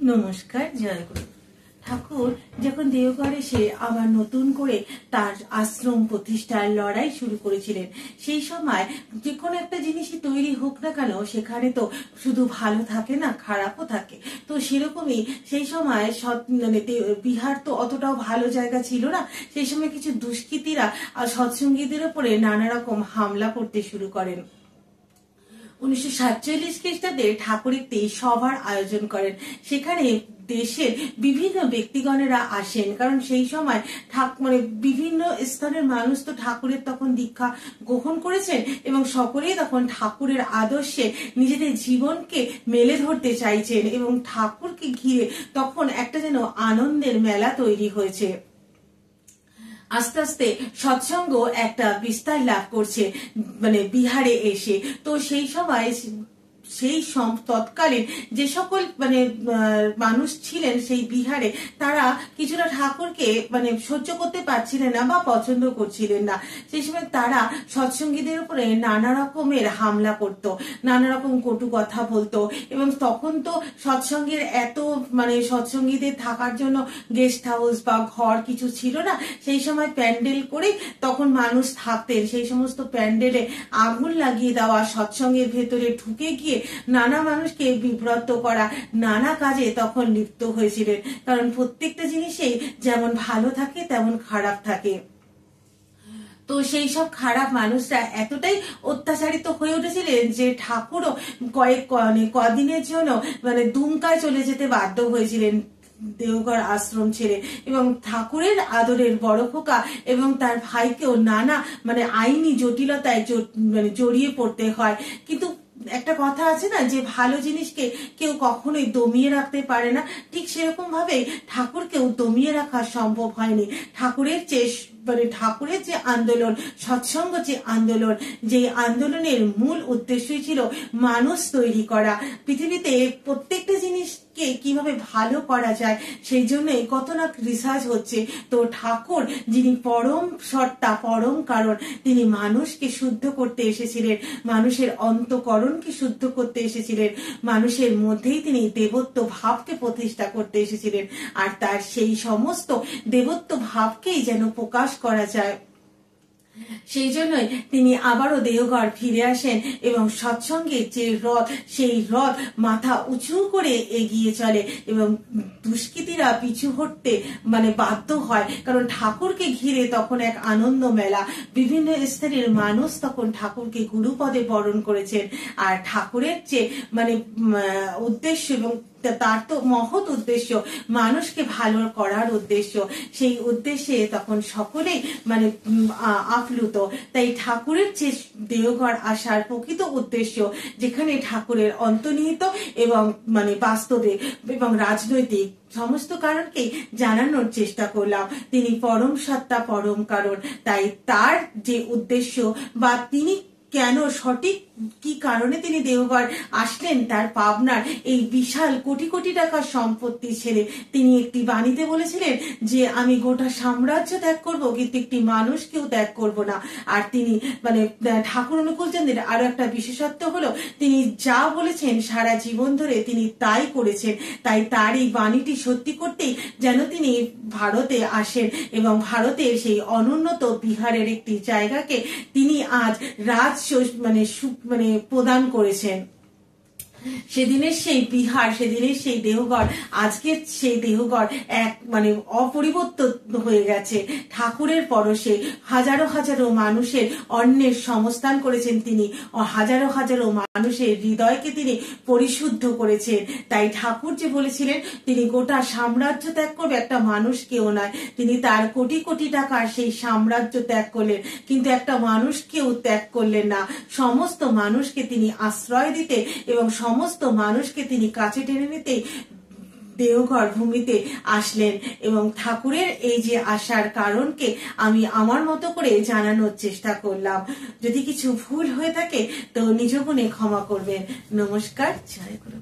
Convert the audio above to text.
নমস্কার, জয়গুরু। ঠাকুর যখন দেওঘর এসে আবার নতুন করে তার আশ্রম প্রতিষ্ঠার লড়াই শুরু করেছিলেন, সেই সময় যে কোনো একটা জিনিসই তৈরি হোক না কেন সেখানে তো শুধু ভালো থাকে না, খারাপও থাকে। তো সেরকমই সেই সময় বিহার তো অতটাও ভালো জায়গা ছিল না। সেই সময় কিছু দুষ্কৃতীরা সৎসঙ্গীদের উপরে নানা রকম হামলা করতে শুরু করেন। 1947 খ্রিস্টাব্দে ঠাকুর একটি সভার আয়োজন করেন। সেখানে দেশের বিভিন্ন ব্যক্তিগণেরা আসেন, কারণ সেই সময় বিভিন্ন স্তরের মানুষ তো ঠাকুরের তখন দীক্ষা গ্রহণ করেছেন এবং সকলেই তখন ঠাকুরের আদর্শে নিজেদের জীবনকে মেলে ধরতে চাইছেন এবং ঠাকুরকে ঘিরে তখন একটা যেন আনন্দের মেলা তৈরি হয়েছে। আস্তে আস্তে সৎসঙ্গ একটা বিস্তার লাভ করছে বিহারে এসে। তো সেই সময় তৎকালীন যে সকল মানুষ ছিলেন সেই বিহারে, তারা কিছুটা ঠাকুরকে সহ্য করতে পারছিলেন না বা পছন্দ করছিলেন না। সেই সময় তারা সৎসঙ্গীদের উপরে নানা রকমের হামলা করত, নানা রকম কটু কথা বলতো। এবং তখন তো সৎসঙ্গের সৎসঙ্গীদের থাকার জন্য গেস্ট হাউস বা ঘর কিছু ছিল না। সেই সময় প্যান্ডেল করে তখন মানুষ থাকতেন। সেই সমস্ত প্যান্ডেলে আগুন লাগিয়ে দেওয়া, সৎসঙ্গের ভেতরে ঢুকে গিয়ে নানা মানুষকে বিব্রত করা, নানা কাজে তখন লিপ্ত হয়েছিলেন। কারণ প্রত্যেকটা জিনিসেই যেমন ভালো থাকে তেমন খারাপ থাকে। তো সেই সব খারাপ মানুষরা এতটাই অত্যাচারিত হয়ে উঠেছিলেন যে ঠাকুরও কদিনের জন্য দুমকায় চলে যেতে বাধ্য হয়েছিলেন দেওঘর আশ্রম ছেড়ে। এবং ঠাকুরের আদরের বড় খোকা এবং তার ভাইকেও নানা আইনি জটিলতায় জড়িয়ে পড়তে হয়। কিন্তু একটা কথা আছে না, যে ভালো জিনিসকে কেউ কখনোই দমিয়ে রাখতে পারে না, ঠিক সেরকম ভাবে ঠাকুরকেও দমিয়ে রাখা সম্ভব হয়নি। ঠাকুরের যে আন্দোলন, সৎসঙ্গ যে আন্দোলন, যে আন্দোলনের মূল উদ্দেশ্যই ছিল মানুষ তৈরি করা, পৃথিবীতে প্রত্যেকটা জিনিসকে কিভাবে ভালো করা যায় সেই জন্যই কত না রিসার্চ হচ্ছে। তো ঠাকুর যিনি পরম সত্তা, পরম কারণ, তিনি মানুষকে শুদ্ধ করতে এসেছিলেন, মানুষের অন্তঃকরণকে শুদ্ধ করতে এসেছিলেন, মানুষের মধ্যেই তিনি দেবত্ব ভাবকে প্রতিষ্ঠা করতে এসেছিলেন। আর তার সেই সমস্ত দেবত্ব ভাবকেই যেন প্রকাশ করা যায়, সেই জন্যই তিনি আবারও দেওঘর ফিরে আসেন এবং সৎসঙ্গের যে রথ, সেই রথ মাথা উঁচু করে এগিয়ে চলে এবং দুষ্কৃতীরা পিছু হটতে বাধ্য হয়। কারণ ঠাকুরকে ঘিরে তখন এক আনন্দ মেলা, বিভিন্ন স্তরের মানুষ তখন ঠাকুরকে গুরুপদে বরণ করেছেন। আর ঠাকুরের যে উদ্দেশ্য, এবং তার তো মহৎ উদ্দেশ্য মানুষকে ভালো করার উদ্দেশ্য, সেই উদ্দেশ্যে তখন সকলেই আপ্লুত। তাই ঠাকুরের যে দেওঘর আসার প্রকৃত উদ্দেশ্য, যেখানে ঠাকুরের অন্তর্নিহিত এবং বাস্তবে এবং রাজনৈতিক সমস্ত কারণকে জানানোর চেষ্টা করলাম। তিনি পরম সত্তা, পরম কারণ। তাই তার যে উদ্দেশ্য বা তিনি কেন সঠিক কি কারণে তিনি দেওঘর আসলেন, তার পাবনার এই বিশাল কোটি কোটি টাকার সম্পত্তি ছেড়ে তিনি একটি বাণীতে বলেছিলেন যে আমি গোটা সাম্রাজ্য ত্যাগ করব, কিন্তু একটি মানুষকেও ত্যাগ করব না। আর তিনি ঠাকুর অনুকূলচন্দ্রের আরো একটা বিশেষত্ব হলো, তিনি যা বলেছেন সারা জীবন ধরে তিনি তাই করেছেন। তাই তার এই বাণীটি সত্যি করতেই যেন তিনি ভারতে আসেন এবং ভারতের সেই অনুন্নত বিহারের একটি জায়গাকে তিনি আজ রাজ প্রদান করেছেন। সেদিনের সেই বিহার, সেদিনের সেই দেওঘর, আজকের সেই দেওঘর এক অপরিবর্তিত হয়ে গেছে। ঠাকুরের পরশে হাজারো হাজারো মানুষের অন্নের সংস্থান করেছেন তিনি, হাজারো হাজারো মানুষের হৃদয়কে তিনি পরিশুদ্ধ করেছেন। তাই ঠাকুর যে বলেছিলেন তিনি গোটা সাম্রাজ্য ত্যাগ করবে, একটা মানুষকেও নয়। তিনি তার কোটি কোটি টাকার সেই সাম্রাজ্য ত্যাগ করলেন, কিন্তু একটা মানুষকেও ত্যাগ করলেন না। সমস্ত মানুষকে তিনি আশ্রয় দিতে এবং সমস্ত মানুষকে তিনি কাছে টেনে নিতে দেওঘর ভূমিতে আসলেন। এবং ঠাকুরের এই যে আসার কারণকে আমি আমার মতো করে জানানোর চেষ্টা করলাম। যদি কিছু ভুল হয়ে থাকে তো নিজ গুণে ক্ষমা করবেন। নমস্কার, জয় গুরু।